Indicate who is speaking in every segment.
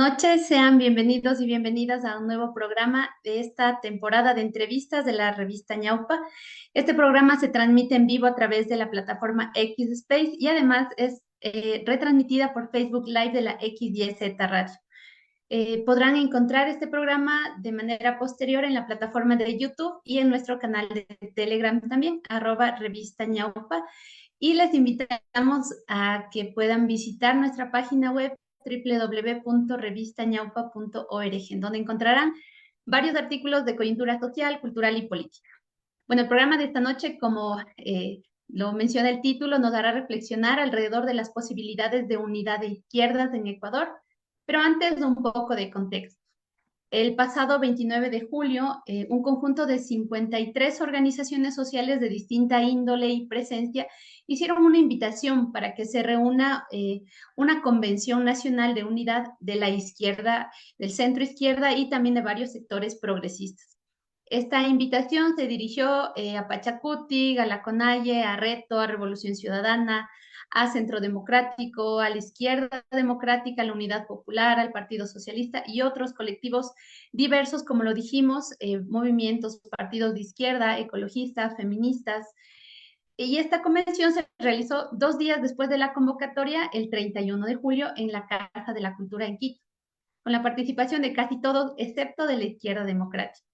Speaker 1: Noches, sean bienvenidos y bienvenidas a un nuevo programa de esta temporada de entrevistas de la revista Ñaupa. Este programa se transmite en vivo a través de la plataforma X Space y además es retransmitida por Facebook Live de la XYZ Radio. Podrán encontrar este programa de manera posterior en la plataforma de YouTube y en nuestro canal de Telegram también, @revista Ñaupa. Y les invitamos a que puedan visitar nuestra página web www.revistañaupa.org, en donde encontrarán varios artículos de coyuntura social, cultural y política. Bueno, el programa de esta noche, como lo menciona el título, nos hará reflexionar alrededor de las posibilidades de unidad de izquierdas en Ecuador, pero antes un poco de contexto. El pasado 29 de julio, un conjunto de 53 organizaciones sociales de distinta índole y presencia hicieron una invitación para que se reúna una convención nacional de unidad de la izquierda, del centro izquierda y también de varios sectores progresistas. Esta invitación se dirigió a Pachacuti, a La Conalle, a Reto, a Revolución Ciudadana, a Centro Democrático, a la Izquierda Democrática, a la Unidad Popular, al Partido Socialista y otros colectivos diversos, como lo dijimos, movimientos, partidos de izquierda, ecologistas, feministas. Y esta convención se realizó 2 días después de la convocatoria, el 31 de julio, en la Casa de la Cultura en Quito, con la participación de casi todos, excepto de la izquierda democrática.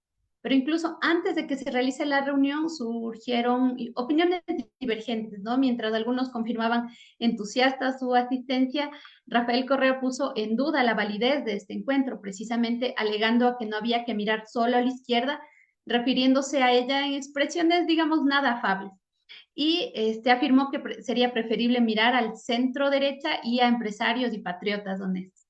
Speaker 1: Pero incluso antes de que se realice la reunión surgieron opiniones divergentes, ¿no? Mientras algunos confirmaban entusiastas su asistencia, Rafael Correa puso en duda la validez de este encuentro, precisamente alegando a que no había que mirar solo a la izquierda, refiriéndose a ella en expresiones, digamos, nada afables. Y afirmó que sería preferible mirar al centro derecha y a empresarios y patriotas honestos.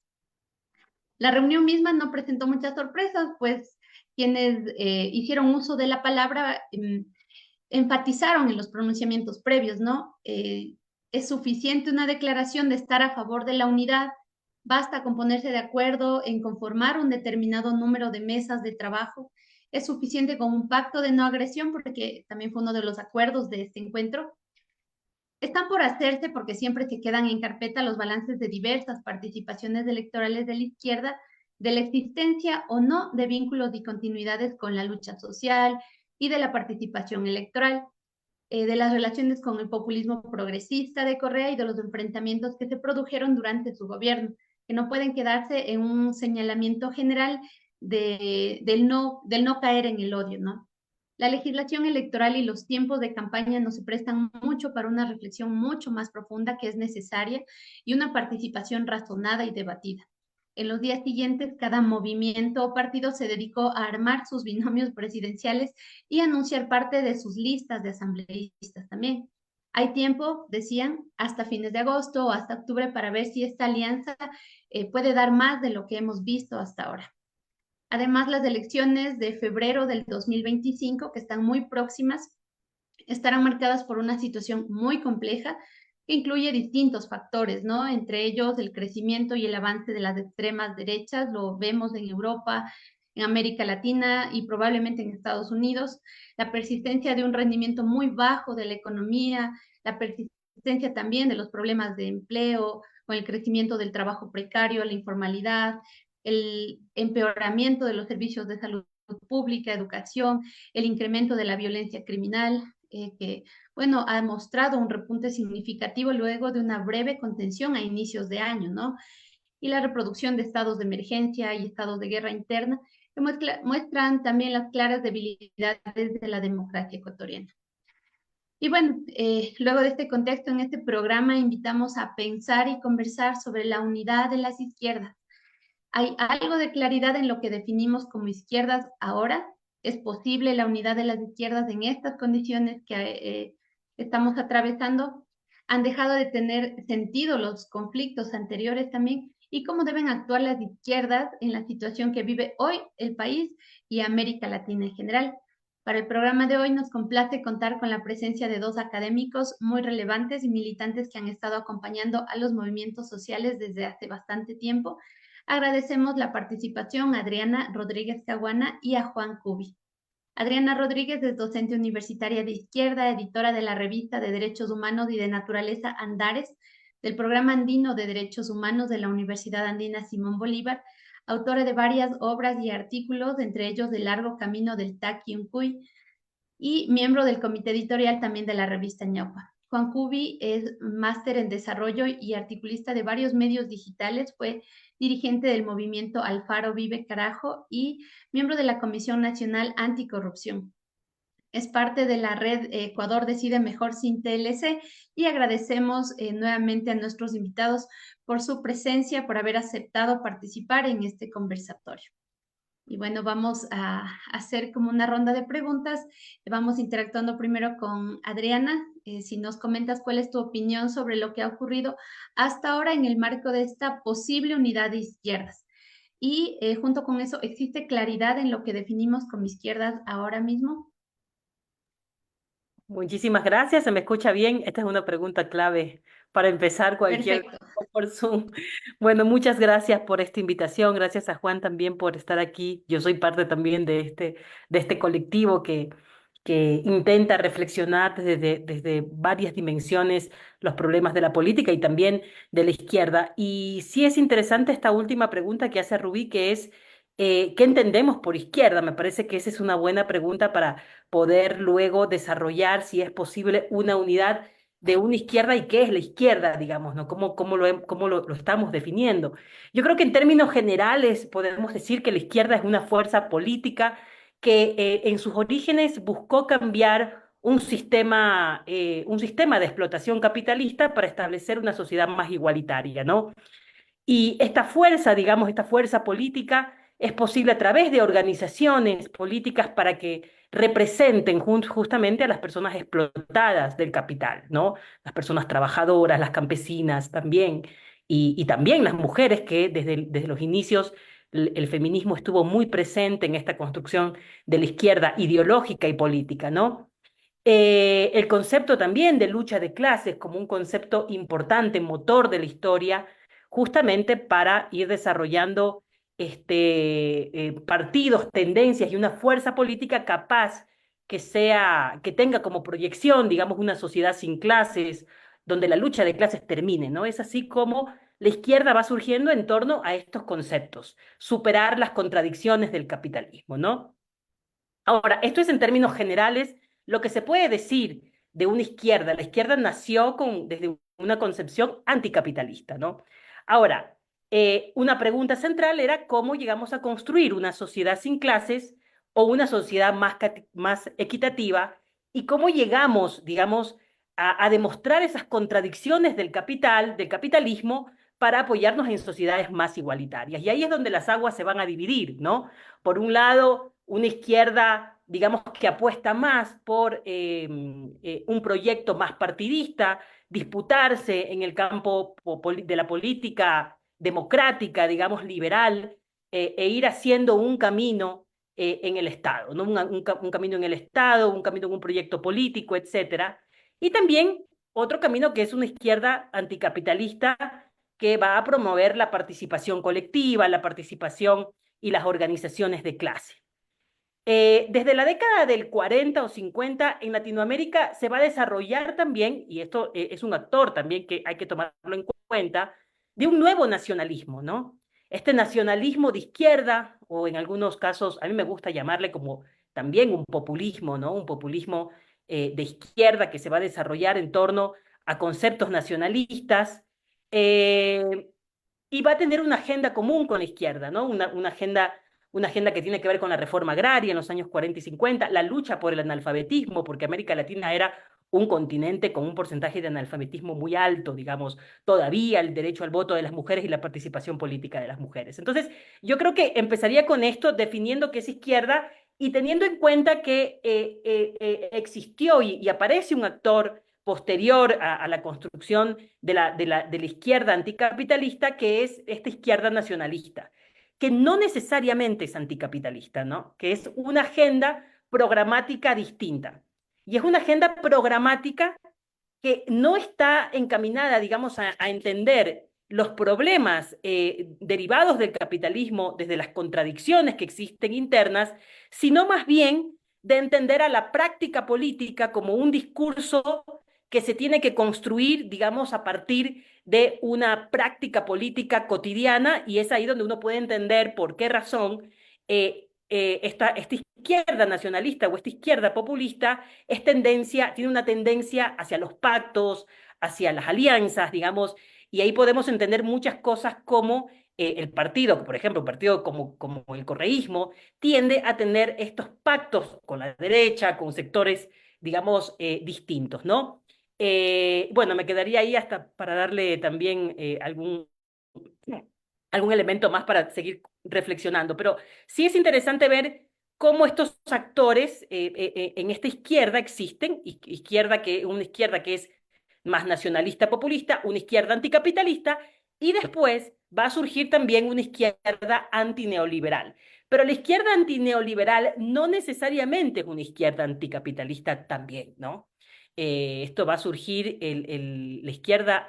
Speaker 1: La reunión misma no presentó muchas sorpresas, pues quienes hicieron uso de la palabra enfatizaron en los pronunciamientos previos, ¿no? Es suficiente una declaración de estar a favor de la unidad, basta con ponerse de acuerdo en conformar un determinado número de mesas de trabajo, es suficiente con un pacto de no agresión, porque también fue uno de los acuerdos de este encuentro. Están por hacerse porque siempre se quedan en carpeta los balances de diversas participaciones electorales de la izquierda, de la existencia o no de vínculos y continuidades con la lucha social y de la participación electoral, de las relaciones con el populismo progresista de Correa y de los enfrentamientos que se produjeron durante su gobierno, que no pueden quedarse en un señalamiento general del no caer en el odio, ¿no? La legislación electoral y los tiempos de campaña nos prestan mucho para una reflexión mucho más profunda que es necesaria y una participación razonada y debatida. En los días siguientes, cada movimiento o partido se dedicó a armar sus binomios presidenciales y anunciar parte de sus listas de asambleístas también. Hay tiempo, decían, hasta fines de agosto o hasta octubre para ver si esta alianza puede dar más de lo que hemos visto hasta ahora. Además, las elecciones de febrero del 2025, que están muy próximas, estarán marcadas por una situación muy compleja que incluye distintos factores, ¿no? Entre ellos el crecimiento y el avance de las extremas derechas, lo vemos en Europa, en América Latina y probablemente en Estados Unidos, la persistencia de un rendimiento muy bajo de la economía, la persistencia también de los problemas de empleo, con el crecimiento del trabajo precario, la informalidad, el empeoramiento de los servicios de salud pública, educación, el incremento de la violencia criminal, que, bueno, ha mostrado un repunte significativo luego de una breve contención a inicios de año, ¿no? Y la reproducción de estados de emergencia y estados de guerra interna que muestran también las claras debilidades de la democracia ecuatoriana. Y bueno, luego de este contexto, en este programa invitamos a pensar y conversar sobre la unidad de las izquierdas. ¿Hay algo de claridad en lo que definimos como izquierdas ahora? ¿Es posible la unidad de las izquierdas en estas condiciones que estamos atravesando? ¿Han dejado de tener sentido los conflictos anteriores también? ¿Y cómo deben actuar las izquierdas en la situación que vive hoy el país y América Latina en general? Para el programa de hoy nos complace contar con la presencia de dos académicos muy relevantes y militantes que han estado acompañando a los movimientos sociales desde hace bastante tiempo. Agradecemos la participación a Adriana Rodríguez Caguana y a Juan Cubi. Adriana Rodríguez es docente universitaria de izquierda, editora de la revista de Derechos Humanos y de Naturaleza Andares, del Programa Andino de Derechos Humanos de la Universidad Andina Simón Bolívar, autora de varias obras y artículos, entre ellos El largo camino del Taqui Uncuy, y miembro del comité editorial también de la revista Ñaupa. Juan Cubi es máster en desarrollo y articulista de varios medios digitales, fue dirigente del movimiento Alfaro Vive Carajo y miembro de la Comisión Nacional Anticorrupción. Es parte de la red Ecuador Decide Mejor sin TLC y agradecemos nuevamente a nuestros invitados por su presencia, por haber aceptado participar en este conversatorio. Y bueno, vamos a hacer como una ronda de preguntas. Vamos interactuando primero con Adriana. Si nos comentas cuál es tu opinión sobre lo que ha ocurrido hasta ahora en el marco de esta posible unidad de izquierdas. Y junto con eso, ¿existe claridad en lo que definimos como izquierdas ahora mismo?
Speaker 2: Muchísimas gracias, ¿se me escucha bien? Esta es una pregunta clave para empezar cualquier
Speaker 1: Perfecto.
Speaker 2: por Zoom. Bueno, muchas gracias por esta invitación, gracias a Juan también por estar aquí. Yo soy parte también de este colectivo que intenta reflexionar desde varias dimensiones los problemas de la política y también de la izquierda. Y sí es interesante esta última pregunta que hace Rubí, que es, ¿qué entendemos por izquierda? Me parece que esa es una buena pregunta para poder luego desarrollar, si es posible, una unidad de una izquierda y qué es la izquierda, digamos, ¿no? ¿Cómo lo estamos definiendo? Yo creo que en términos generales podemos decir que la izquierda es una fuerza política que en sus orígenes buscó cambiar un sistema de explotación capitalista para establecer una sociedad más igualitaria, ¿no? Y esta fuerza, digamos, esta fuerza política es posible a través de organizaciones políticas para que representen justamente a las personas explotadas del capital, ¿no? Las personas trabajadoras, las campesinas también, y también las mujeres que desde los inicios el feminismo estuvo muy presente en esta construcción de la izquierda ideológica y política, ¿no? El concepto también de lucha de clases como un concepto importante, motor de la historia, justamente para ir desarrollando partidos, tendencias y una fuerza política capaz que tenga como proyección, digamos, una sociedad sin clases, donde la lucha de clases termine, ¿no? Es así como la izquierda va surgiendo en torno a estos conceptos, superar las contradicciones del capitalismo, ¿no? Ahora, esto es en términos generales lo que se puede decir de una izquierda. La izquierda nació desde una concepción anticapitalista, ¿no? Ahora, una pregunta central era cómo llegamos a construir una sociedad sin clases o una sociedad más equitativa y cómo llegamos, digamos, a demostrar esas contradicciones del capitalismo, para apoyarnos en sociedades más igualitarias. Y ahí es donde las aguas se van a dividir, ¿no? Por un lado, una izquierda, digamos, que apuesta más por un proyecto más partidista, disputarse en el campo de la política democrática, digamos, liberal, e ir haciendo un camino en el Estado, ¿no? Un camino en el Estado, un camino en un proyecto político, etcétera. Y también otro camino que es una izquierda anticapitalista que va a promover la participación colectiva, la participación y las organizaciones de clase. Desde la década del 40 o 50 en Latinoamérica se va a desarrollar también, y esto es un actor también que hay que tomarlo en cuenta, de un nuevo nacionalismo, ¿no? Este nacionalismo de izquierda, o en algunos casos, a mí me gusta llamarle como también un populismo, ¿no? Un populismo de izquierda que se va a desarrollar en torno a conceptos nacionalistas, eh, y va a tener una agenda común con la izquierda, ¿no? Una agenda que tiene que ver con la reforma agraria en los años 40 y 50, la lucha por el analfabetismo, porque América Latina era un continente con un porcentaje de analfabetismo muy alto, digamos, todavía el derecho al voto de las mujeres y la participación política de las mujeres. Entonces, yo creo que empezaría con esto, definiendo qué es izquierda y teniendo en cuenta que existió y aparece un actor posterior a la construcción de la izquierda anticapitalista, que es esta izquierda nacionalista, que no necesariamente es anticapitalista, ¿no? Que es una agenda programática distinta. Y es una agenda programática que no está encaminada, digamos, a entender los problemas derivados del capitalismo desde las contradicciones que existen internas, sino más bien de entender a la práctica política como un discurso que se tiene que construir, digamos, a partir de una práctica política cotidiana, y es ahí donde uno puede entender por qué razón esta izquierda nacionalista o esta izquierda populista tiene una tendencia hacia los pactos, hacia las alianzas, digamos, y ahí podemos entender muchas cosas como el partido, por ejemplo, un partido como el correísmo, tiende a tener estos pactos con la derecha, con sectores, digamos, distintos, ¿no? Bueno, me quedaría ahí hasta para darle también algún elemento más para seguir reflexionando, pero sí es interesante ver cómo estos actores en esta izquierda existen, una izquierda que es más nacionalista populista, una izquierda anticapitalista, y después va a surgir también una izquierda antineoliberal. Pero la izquierda antineoliberal no necesariamente es una izquierda anticapitalista también, ¿no? Esto va a surgir la izquierda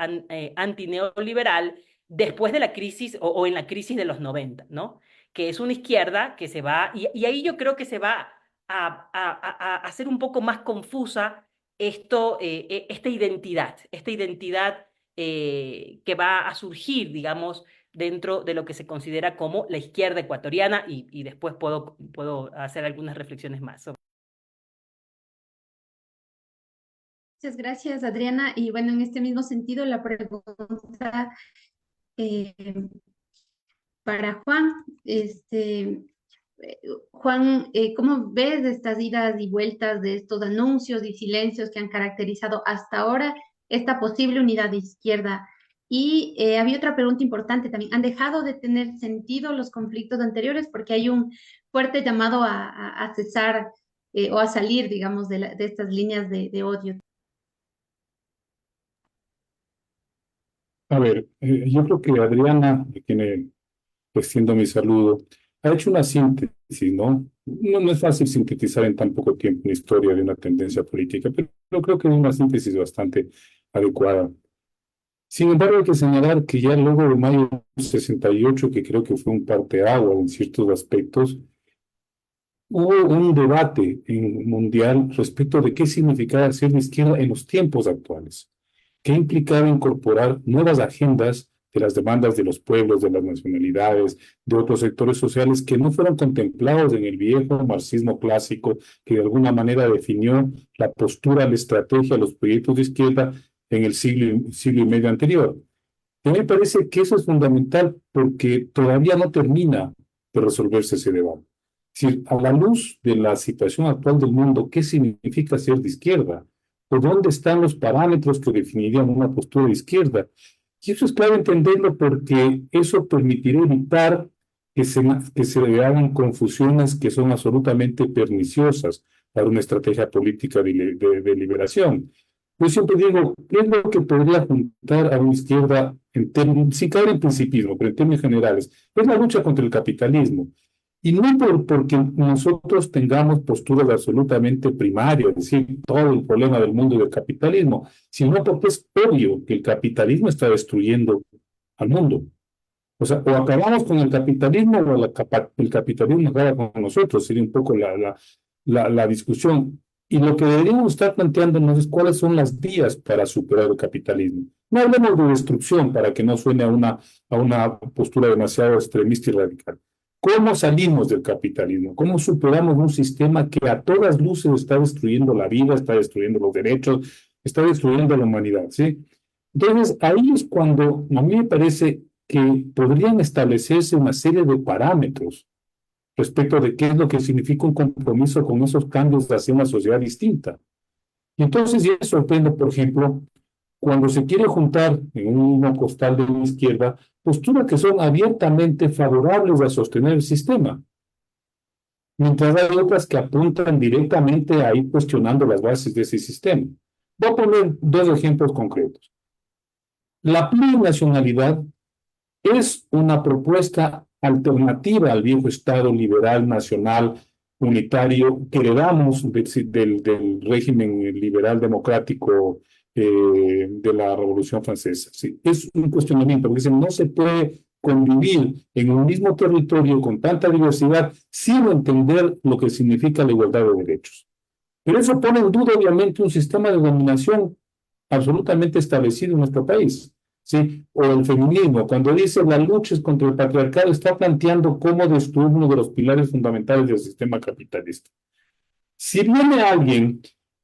Speaker 2: antineoliberal después de la crisis o en la crisis de los 90, ¿no? Que es una izquierda que se va, y ahí yo creo que se va a hacer un poco más confusa esta identidad que va a surgir, digamos, dentro de lo que se considera como la izquierda ecuatoriana, y después puedo hacer algunas reflexiones más.
Speaker 1: Muchas gracias, Adriana. Y bueno, en este mismo sentido, la pregunta eh, para Juan, Juan, ¿cómo ves estas idas y vueltas de estos anuncios y silencios que han caracterizado hasta ahora esta posible unidad de izquierda? Y había otra pregunta importante también. ¿Han dejado de tener sentido los conflictos anteriores? Porque hay un fuerte llamado a cesar o a salir, digamos, de estas líneas de odio.
Speaker 3: A ver, yo creo que Adriana, a quien extiendo mi saludo, ha hecho una síntesis, ¿no? No es fácil sintetizar en tan poco tiempo una historia de una tendencia política, pero creo que es una síntesis bastante adecuada. Sin embargo, hay que señalar que ya luego de mayo del 68, que creo que fue un parteaguas en ciertos aspectos, hubo un debate mundial respecto de qué significaba ser de izquierda en los tiempos actuales, qué implicaba incorporar nuevas agendas de las demandas de los pueblos, de las nacionalidades, de otros sectores sociales que no fueron contemplados en el viejo marxismo clásico que de alguna manera definió la postura, la estrategia, los proyectos de izquierda en el siglo y medio anterior. A mí me parece que eso es fundamental porque todavía no termina de resolverse ese debate. Es decir, a la luz de la situación actual del mundo, ¿qué significa ser de izquierda? ¿O dónde están los parámetros que definirían una postura de izquierda? Y eso es clave entenderlo porque eso permitirá evitar que se hagan confusiones que son absolutamente perniciosas para una estrategia política de liberación. Yo siempre digo, ¿qué es lo que podría juntar a una izquierda sin caer en principismo, pero en términos generales? Es la lucha contra el capitalismo. Y no porque nosotros tengamos posturas absolutamente primarias, es decir, todo el problema del mundo y del capitalismo, sino porque es obvio que el capitalismo está destruyendo al mundo. O sea, o acabamos con el capitalismo o el capitalismo acaba con nosotros, sería un poco la discusión. Y lo que deberíamos estar planteándonos es cuáles son las vías para superar el capitalismo. No hablemos de destrucción para que no suene a una postura demasiado extremista y radical. ¿Cómo salimos del capitalismo? ¿Cómo superamos un sistema que a todas luces está destruyendo la vida, está destruyendo los derechos, está destruyendo la humanidad? ¿Sí? Entonces, ahí es cuando a mí me parece que podrían establecerse una serie de parámetros respecto de qué es lo que significa un compromiso con esos cambios hacia una sociedad distinta. Y entonces ya sorprende, por ejemplo, cuando se quiere juntar en un mismo costal de la izquierda posturas que son abiertamente favorables a sostener el sistema, mientras hay otras que apuntan directamente a ir cuestionando las bases de ese sistema. Voy a poner dos ejemplos concretos. La plurinacionalidad es una propuesta alternativa al viejo Estado liberal, nacional, unitario que heredamos del régimen liberal democrático de la Revolución Francesa. Sí, es un cuestionamiento, porque dicen, no se puede convivir en un mismo territorio con tanta diversidad sin entender lo que significa la igualdad de derechos. Pero eso pone en duda, obviamente, un sistema de dominación absolutamente establecido en nuestro país, ¿sí? O el feminismo, cuando dice la lucha es contra el patriarcado, está planteando cómo destruir uno de los pilares fundamentales del sistema capitalista. Si viene alguien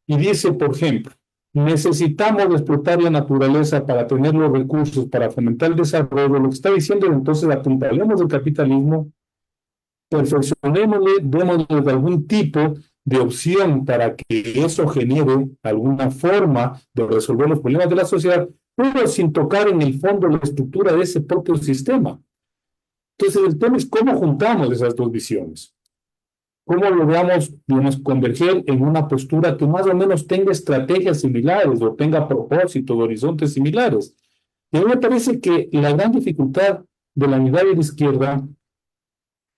Speaker 3: y dice, por ejemplo, necesitamos explotar la naturaleza para tener los recursos, para fomentar el desarrollo, lo que está diciendo es entonces apuntalemos el capitalismo, perfeccionémosle, démosle algún tipo de opción para que eso genere alguna forma de resolver los problemas de la sociedad, pero sin tocar en el fondo la estructura de ese propio sistema. Entonces, el tema es cómo juntamos esas dos visiones. ¿Cómo logramos, digamos, converger en una postura que más o menos tenga estrategias similares o tenga propósitos, horizontes similares? Y a mí me parece que la gran dificultad de la unidad de la izquierda,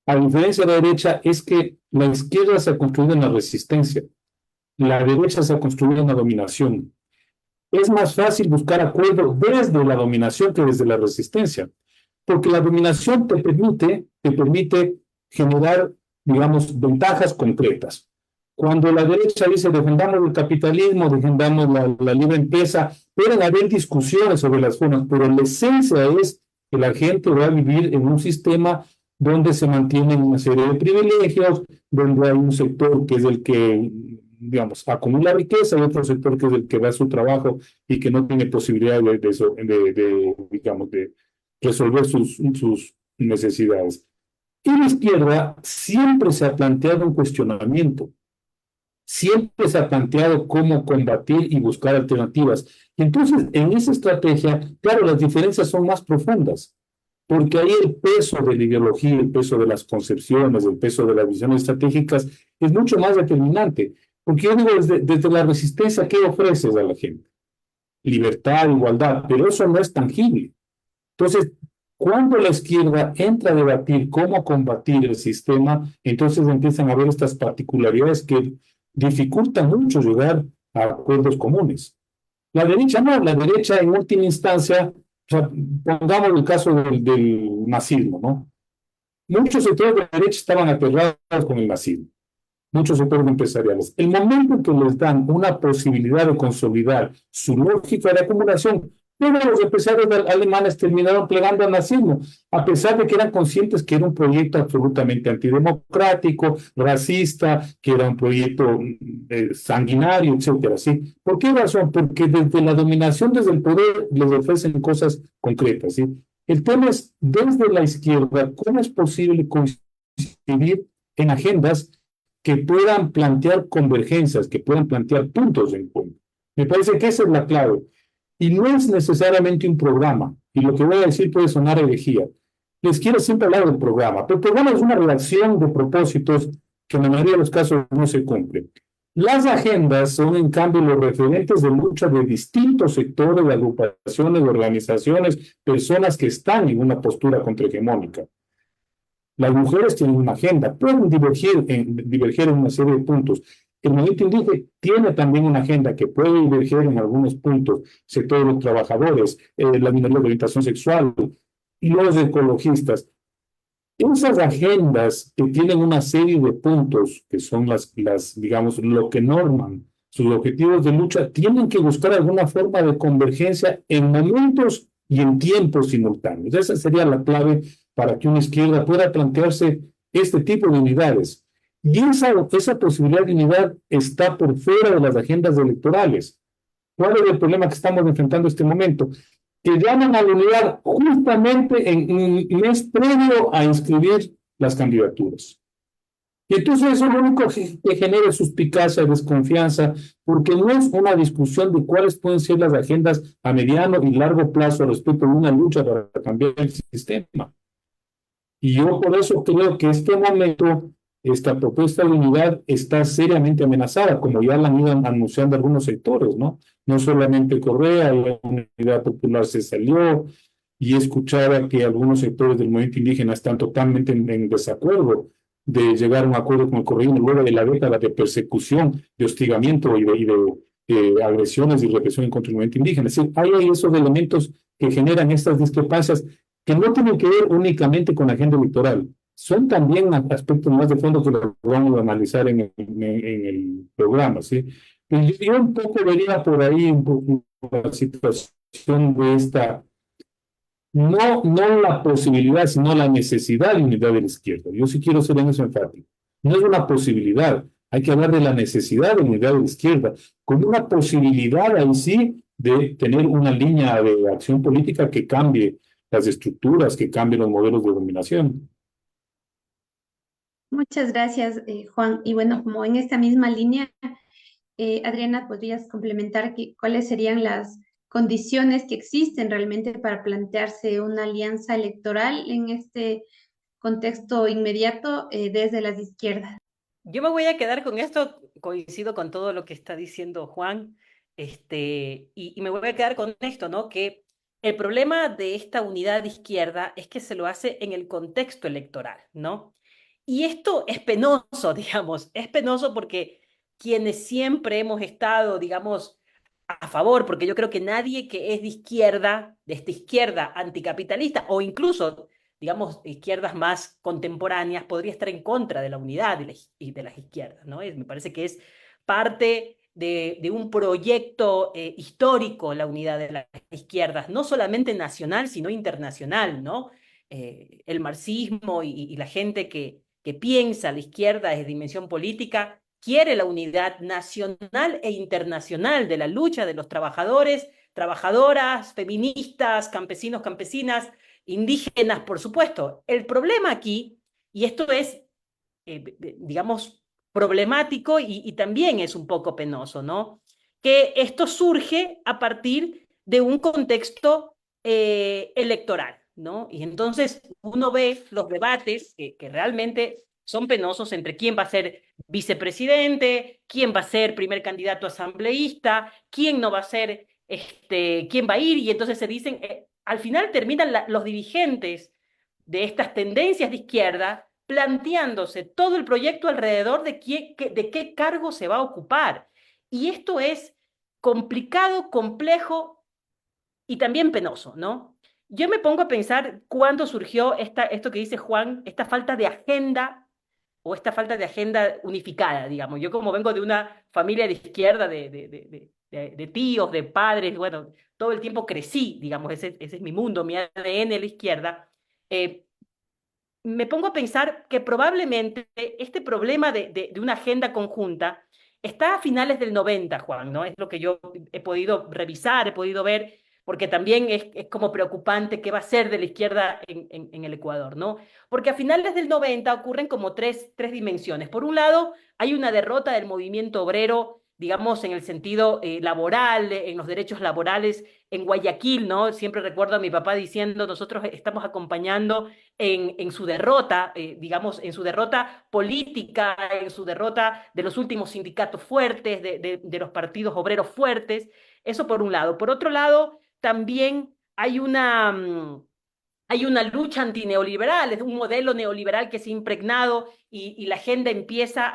Speaker 3: a diferencia de la derecha, es que la izquierda se ha construido en la resistencia, la derecha se ha construido en la dominación. Es más fácil buscar acuerdos desde la dominación que desde la resistencia, porque la dominación te permite generar, digamos, ventajas concretas. Cuando la derecha dice defendamos el capitalismo, defendamos la libre empresa, pueden haber discusiones sobre las formas, pero la esencia es que la gente va a vivir en un sistema donde se mantienen una serie de privilegios, donde hay un sector que es el que, digamos, acumula riqueza y otro sector que es el que da su trabajo y que no tiene posibilidad digamos, de resolver sus necesidades. Y la izquierda siempre se ha planteado un cuestionamiento, siempre se ha planteado cómo combatir y buscar alternativas. Y entonces, en esa estrategia, claro, las diferencias son más profundas, porque ahí el peso de la ideología, el peso de las concepciones, el peso de las visiones estratégicas es mucho más determinante. Porque yo digo, desde la resistencia, ¿qué ofreces a la gente? Libertad, igualdad, pero eso no es tangible. Entonces, cuando la izquierda entra a debatir cómo combatir el sistema, entonces empiezan a haber estas particularidades que dificultan mucho llegar a acuerdos comunes. La derecha no, la derecha en última instancia, o sea, pongamos el caso del nazismo, ¿no? Muchos sectores de la derecha estaban aterrados con el nazismo, muchos sectores empresariales. El momento en que les dan una posibilidad de consolidar su lógica de acumulación, todos los empresarios alemanes terminaron plegando al nazismo, a pesar de que eran conscientes que era un proyecto absolutamente antidemocrático, racista, que era un proyecto sanguinario, etcétera, ¿sí? ¿Por qué razón? Porque desde la dominación, desde el poder, les ofrecen cosas concretas, ¿sí? El tema es, desde la izquierda, ¿cómo es posible coincidir en agendas que puedan plantear convergencias, que puedan plantear puntos de encuentro? Me parece que esa es la clave. Y no es necesariamente un programa, y lo que voy a decir puede sonar herejía. Les quiero siempre hablar del programa, pero el programa es una redacción de propósitos que en la mayoría de los casos no se cumplen. Las agendas son, en cambio, los referentes de lucha de distintos sectores, de agrupaciones, de organizaciones, personas que están en una postura contrahegemónica. Las mujeres tienen una agenda, pueden diverger en una serie de puntos. El movimiento indígena tiene también una agenda que puede diverger en algunos puntos, sector de los trabajadores, la minoría de orientación sexual, y los ecologistas. Esas agendas que tienen una serie de puntos, que son digamos, lo que norman sus objetivos de lucha, tienen que buscar alguna forma de convergencia en momentos y en tiempos simultáneos. Esa sería la clave para que una izquierda pueda plantearse este tipo de unidades. Y esa posibilidad de unidad está por fuera de las agendas electorales. ¿Cuál es el problema que estamos enfrentando en este momento? Que llaman a la unidad justamente en un mes previo a inscribir las candidaturas. Y entonces eso es lo único que genera suspicacia, desconfianza, porque no es una discusión de cuáles pueden ser las agendas a mediano y largo plazo respecto a una lucha para cambiar el sistema. Y yo por eso creo que este momento, esta propuesta de unidad está seriamente amenazada, como ya la han ido anunciando algunos sectores, ¿no? No solamente Correa, la Unidad Popular se salió, y escuchaba que algunos sectores del movimiento indígena están totalmente en desacuerdo de llegar a un acuerdo con el correísmo luego de la década de persecución, de hostigamiento y de agresiones y represión contra el movimiento indígena. Es decir, hay esos elementos que generan estas discrepancias que no tienen que ver únicamente con la agenda electoral, son también aspectos más de fondo que lo vamos a analizar en el programa, ¿sí? Yo un poco vería por ahí un poco la situación de esta, no la posibilidad, sino la necesidad de unidad de la izquierda. Yo sí quiero ser en eso enfático. No es una posibilidad, hay que hablar de la necesidad de unidad de la izquierda, como una posibilidad ahí sí de tener una línea de acción política que cambie las estructuras, que cambie los modelos de dominación.
Speaker 1: Muchas gracias, Juan. Y bueno, como en esta misma línea, Adriana, ¿podrías complementar cuáles serían las condiciones que existen realmente para plantearse una alianza electoral en este contexto inmediato desde las izquierdas?
Speaker 2: Yo me voy a quedar con esto, coincido con todo lo que está diciendo Juan, y me voy a quedar con esto, ¿no? Que el problema de esta unidad de izquierda es que se lo hace en el contexto electoral, ¿no? Y esto es penoso, digamos, es penoso porque quienes siempre hemos estado, digamos, a favor, porque yo creo que nadie que es de izquierda, de esta izquierda anticapitalista, o incluso digamos, izquierdas más contemporáneas, podría estar en contra de la unidad de las izquierdas, ¿no? Me parece que es parte de un proyecto histórico la unidad de las izquierdas, no solamente nacional, sino internacional, ¿no? El marxismo y la gente que piensa la izquierda desde dimensión política quiere la unidad nacional e internacional de la lucha de los trabajadores, trabajadoras, feministas, campesinos, campesinas, indígenas, por supuesto. El problema aquí, y esto es, digamos, problemático y también es un poco penoso, ¿no? Que esto surge a partir de un contexto electoral, ¿no? Y entonces uno ve los debates que realmente son penosos entre quién va a ser vicepresidente, quién va a ser primer candidato asambleísta, quién no va a ser, quién va a ir, y entonces se dicen, al final terminan los dirigentes de estas tendencias de izquierda planteándose todo el proyecto alrededor de qué cargo se va a ocupar. Y esto es complicado, complejo y también penoso, ¿no? Yo me pongo a pensar cuándo surgió esto que dice Juan, esta falta de agenda o esta falta de agenda unificada, digamos. Yo como vengo de una familia de izquierda, de tíos, de padres, bueno, todo el tiempo crecí, digamos, ese es mi mundo, mi ADN, la izquierda. eh, Me pongo a pensar que probablemente este problema de una agenda conjunta está a finales del 90, Juan, ¿no? Es lo que yo he podido revisar, he podido ver, porque también es como preocupante qué va a ser de la izquierda en el Ecuador, ¿no? Porque a finales del 90 ocurren como tres dimensiones. Por un lado, hay una derrota del movimiento obrero, digamos, en el sentido laboral, en los derechos laborales en Guayaquil, ¿no? Siempre recuerdo a mi papá diciendo, nosotros estamos acompañando en su derrota, digamos, en su derrota política, en su derrota de los últimos sindicatos fuertes, de los partidos obreros fuertes. Eso por un lado. Por otro lado, también hay una lucha antineoliberal, es un modelo neoliberal que se ha impregnado y la agenda empieza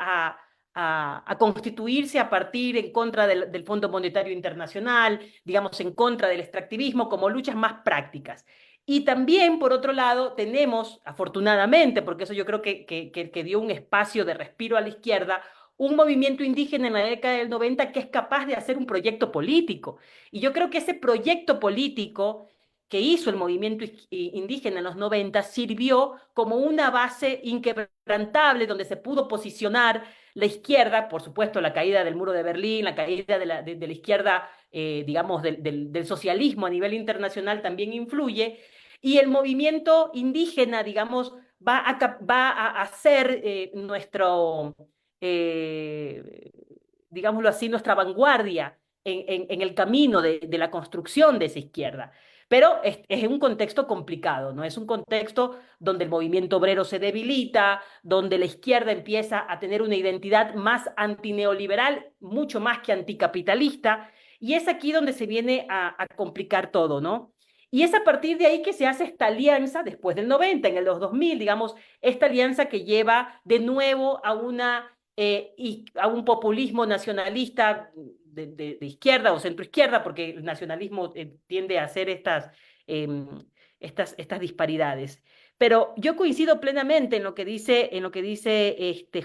Speaker 2: a constituirse a partir en contra del Fondo Monetario Internacional, digamos, en contra del extractivismo, como luchas más prácticas. Y también, por otro lado, tenemos, afortunadamente, porque eso yo creo que dio un espacio de respiro a la izquierda, un movimiento indígena en la década del 90 que es capaz de hacer un proyecto político. Y yo creo que ese proyecto político que hizo el movimiento indígena en los 90 sirvió como una base inquebrantable donde se pudo posicionar la izquierda, por supuesto la caída del muro de Berlín, la caída de la izquierda, digamos, del socialismo a nivel internacional también influye, y el movimiento indígena, digamos, va a ser eh, digámoslo así, nuestra vanguardia en el camino de la construcción de esa izquierda. Pero es un contexto complicado, ¿no? Es un contexto donde el movimiento obrero se debilita, donde la izquierda empieza a tener una identidad más antineoliberal, mucho más que anticapitalista, y es aquí donde se viene a complicar todo, ¿no? Y es a partir de ahí que se hace esta alianza, después del 90, en el 2000, digamos, esta alianza que lleva de nuevo a un populismo nacionalista de izquierda o centroizquierda, porque el nacionalismo tiende a hacer eh, estas disparidades. Pero yo coincido plenamente en lo que dice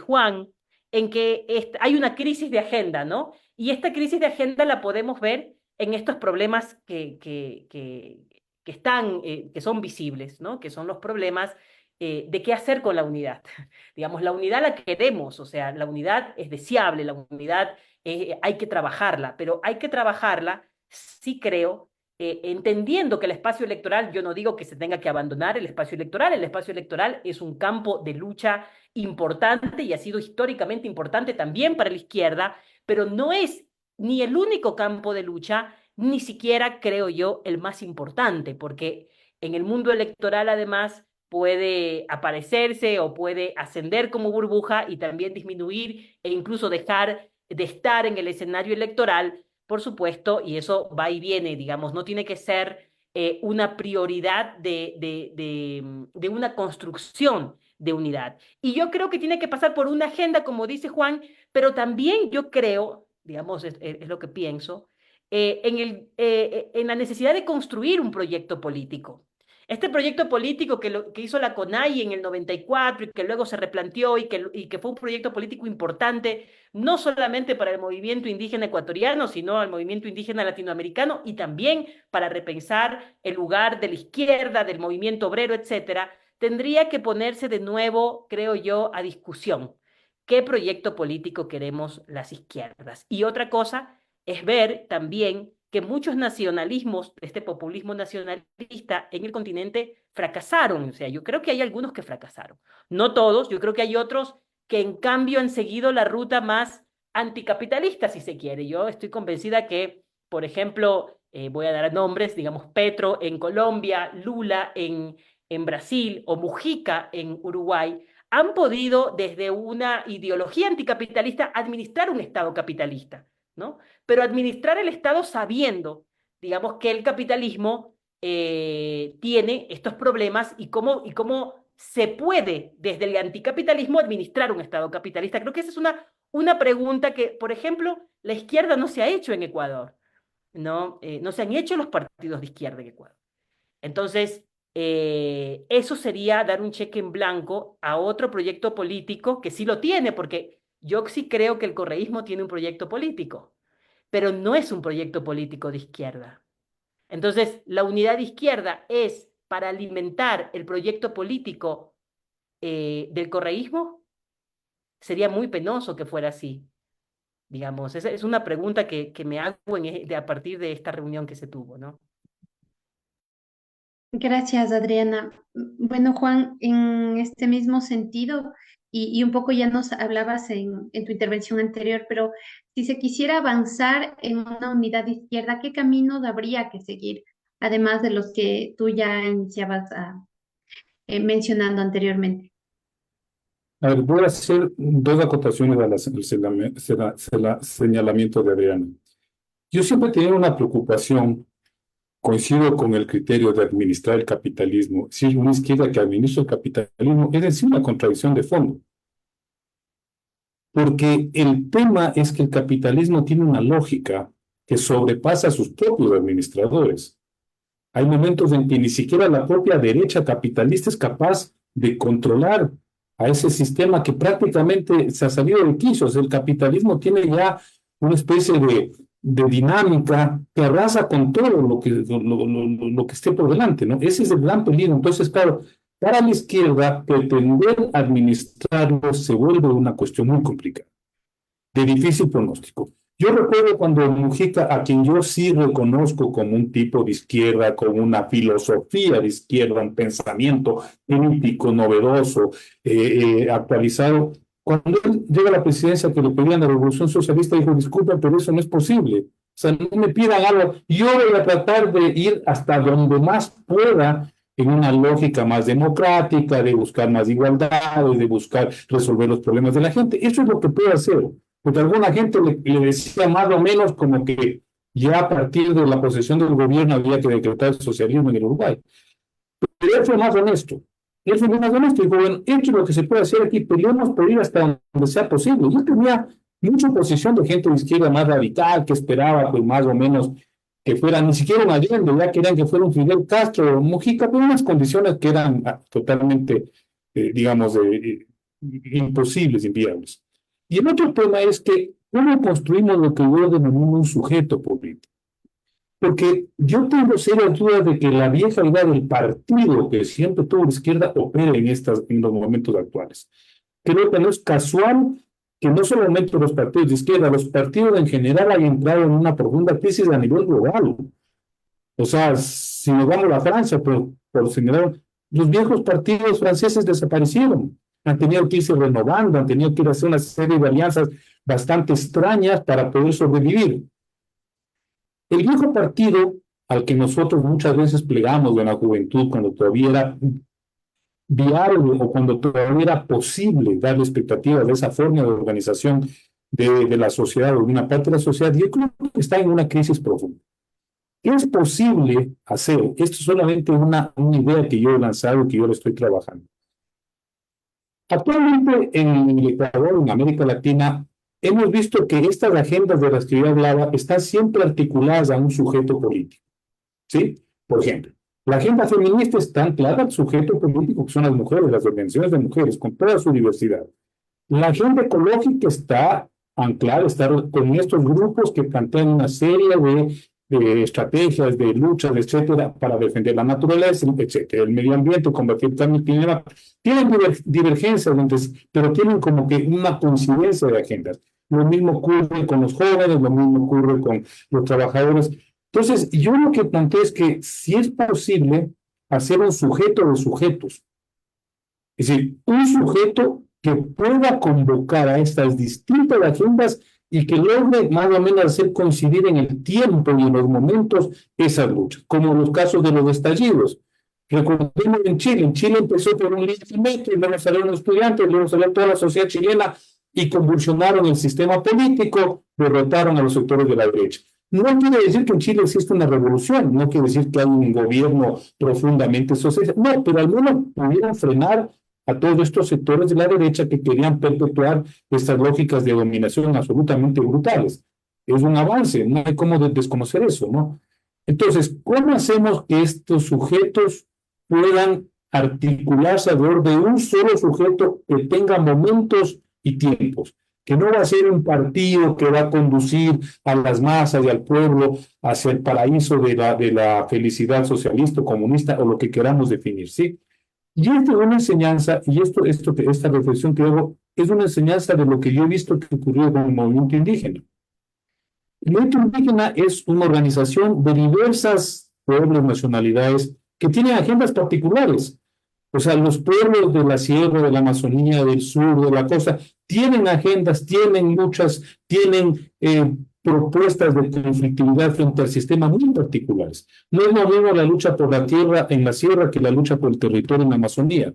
Speaker 2: Juan, en que hay una crisis de agenda, ¿no? Y esta crisis de agenda la podemos ver en estos problemas que están, que son visibles, ¿no? Que son los problemas de qué hacer con la unidad. Digamos, la unidad la queremos, o sea, la unidad es deseable, la unidad hay que trabajarla, pero hay que trabajarla, sí creo, entendiendo que el espacio electoral, yo no digo que se tenga que abandonar el espacio electoral es un campo de lucha importante y ha sido históricamente importante también para la izquierda, pero no es ni el único campo de lucha, ni siquiera, creo yo, el más importante, porque en el mundo electoral además puede aparecerse o puede ascender como burbuja y también disminuir e incluso dejar de estar en el escenario electoral, por supuesto, y eso va y viene, digamos, no tiene que ser una prioridad de una construcción de unidad. Y yo creo que tiene que pasar por una agenda, como dice Juan, pero también yo creo, digamos, es lo que pienso, en la necesidad de construir un proyecto político. Este proyecto político que hizo la CONAIE en el 94 y que luego se replanteó y que fue un proyecto político importante, no solamente para el movimiento indígena ecuatoriano, sino al movimiento indígena latinoamericano y también para repensar el lugar de la izquierda, del movimiento obrero, etcétera, tendría que ponerse de nuevo, creo yo, a discusión. ¿Qué proyecto político queremos las izquierdas? Y otra cosa es ver también que muchos nacionalismos, este populismo nacionalista en el continente fracasaron. O sea, yo creo que hay algunos que fracasaron. No todos, yo creo que hay otros que en cambio han seguido la ruta más anticapitalista, si se quiere. Yo estoy convencida que, por ejemplo, voy a dar nombres, digamos, Petro en Colombia, Lula en Brasil o Mujica en Uruguay, han podido desde una ideología anticapitalista administrar un Estado capitalista, ¿no? Pero administrar el Estado sabiendo, digamos, que el capitalismo tiene estos problemas y cómo se puede desde el anticapitalismo administrar un Estado capitalista. Creo que esa es una pregunta que, por ejemplo, la izquierda no se ha hecho en Ecuador, ¿no? No se han hecho los partidos de izquierda en Ecuador. Entonces, eso sería dar un cheque en blanco a otro proyecto político que sí lo tiene, porque yo sí creo que el correísmo tiene un proyecto político, pero no es un proyecto político de izquierda. Entonces, la unidad de izquierda es para alimentar el proyecto político del correísmo. Sería muy penoso que fuera así, digamos. Esa es una pregunta que me hago a partir de esta reunión que se tuvo, ¿no?
Speaker 1: Gracias, Adriana. Bueno, Juan, en este mismo sentido, y un poco ya nos hablabas en tu intervención anterior, pero si se quisiera avanzar en una unidad de izquierda, ¿qué caminos habría que seguir? Además de los que tú ya iniciabas mencionando anteriormente.
Speaker 3: A ver, voy a hacer dos acotaciones al señalamiento de Adriana. Yo siempre he tenido una preocupación, coincido con el criterio de administrar el capitalismo. Si es una izquierda que administra el capitalismo, es decir, una contradicción de fondo. Porque el tema es que el capitalismo tiene una lógica que sobrepasa a sus propios administradores. Hay momentos en que ni siquiera la propia derecha capitalista es capaz de controlar a ese sistema que prácticamente se ha salido de quicio. El capitalismo tiene ya una especie de dinámica que arrasa con todo lo que esté por delante, ¿no? Ese es el gran peligro. Entonces, claro, para la izquierda, pretender administrarlo se vuelve una cuestión muy complicada, de difícil pronóstico. Yo recuerdo cuando Mujica, a quien yo sí reconozco como un tipo de izquierda, con una filosofía de izquierda, un pensamiento crítico, novedoso, actualizado, cuando él llega a la presidencia que le pedían la Revolución Socialista, dijo, disculpen, pero eso no es posible. O sea, no me pidan algo. Yo voy a tratar de ir hasta donde más pueda en una lógica más democrática, de buscar más igualdad, de buscar resolver los problemas de la gente. Eso es lo que puede hacer. Porque alguna gente le decía más o menos como que ya a partir de la posesión del gobierno había que decretar el socialismo en el Uruguay. Pero él fue más honesto. Él fue más honesto y dijo, bueno, esto es lo que se puede hacer aquí, peleemos por ir hasta donde sea posible. Y él tenía mucha oposición de gente de izquierda más radical que esperaba, pues más o menos, que fuera ni siquiera un Allende, ya querían que fuera un Fidel Castro o Mujica, pero unas condiciones que eran totalmente, digamos, imposibles, inviables. Y el otro tema es que cómo construimos lo que yo denomino un sujeto político. Porque yo tengo serias dudas de que la vieja idea del partido que siempre tuvo la izquierda opere en los momentos actuales. Creo que no es casual que no solamente los partidos de izquierda, los partidos en general hayan entrado en una profunda crisis a nivel global. O sea, si nos vamos a Francia, por señalar, los viejos partidos franceses desaparecieron. Han tenido que irse renovando, han tenido que ir a hacer una serie de alianzas bastante extrañas para poder sobrevivir. El viejo partido al que nosotros muchas veces plegamos en la juventud cuando todavía era viable o cuando todavía era posible darle expectativas de esa forma de organización de la sociedad o de una parte de la sociedad, yo creo que está en una crisis profunda. Es posible hacer, esto es solamente una idea que yo he lanzado, que yo lo estoy trabajando. Actualmente en el Ecuador, en América Latina, hemos visto que estas agendas de las que yo hablaba están siempre articuladas a un sujeto político, ¿sí? Por ejemplo, la agenda feminista está anclada al sujeto político que son las mujeres, las organizaciones de mujeres, con toda su diversidad. La agenda ecológica está anclada, está con estos grupos que plantean una serie de estrategias, de luchas, etcétera, para defender la naturaleza, etcétera, el medio ambiente, combatir el cambio climático. Tienen divergencias, pero tienen como que una coincidencia de agendas. Lo mismo ocurre con los jóvenes, lo mismo ocurre con los trabajadores. Entonces, yo lo que planteo es que si es posible hacer un sujeto de sujetos, es decir, un sujeto que pueda convocar a estas distintas agendas y que logre más o menos hacer coincidir en el tiempo y en los momentos esas luchas, como los casos de los estallidos. Recordemos en Chile empezó por un líder y luego salieron los estudiantes, luego salió toda la sociedad chilena y convulsionaron el sistema político, derrotaron a los sectores de la derecha. No quiere decir que en Chile existe una revolución, no quiere decir que hay un gobierno profundamente socialista, no, pero al menos pudieron frenar a todos estos sectores de la derecha que querían perpetuar estas lógicas de dominación absolutamente brutales. Es un avance, no hay cómo desconocer eso, ¿no? Entonces, ¿cómo hacemos que estos sujetos puedan articularse alrededor de un solo sujeto que tenga momentos y tiempos? Que no va a ser un partido que va a conducir a las masas y al pueblo hacia el paraíso de la felicidad socialista o comunista o lo que queramos definir, ¿sí? Y esta es una enseñanza, y esta reflexión que hago, es una enseñanza de lo que yo he visto que ocurrió con el movimiento indígena. El movimiento indígena es una organización de diversas pueblos, nacionalidades, que tienen agendas particulares. O sea, los pueblos de la sierra, de la Amazonía, del sur, de la costa, tienen agendas, tienen luchas, tienen propuestas de conflictividad frente al sistema muy particulares. No es lo mismo la lucha por la tierra en la sierra que la lucha por el territorio en la Amazonía.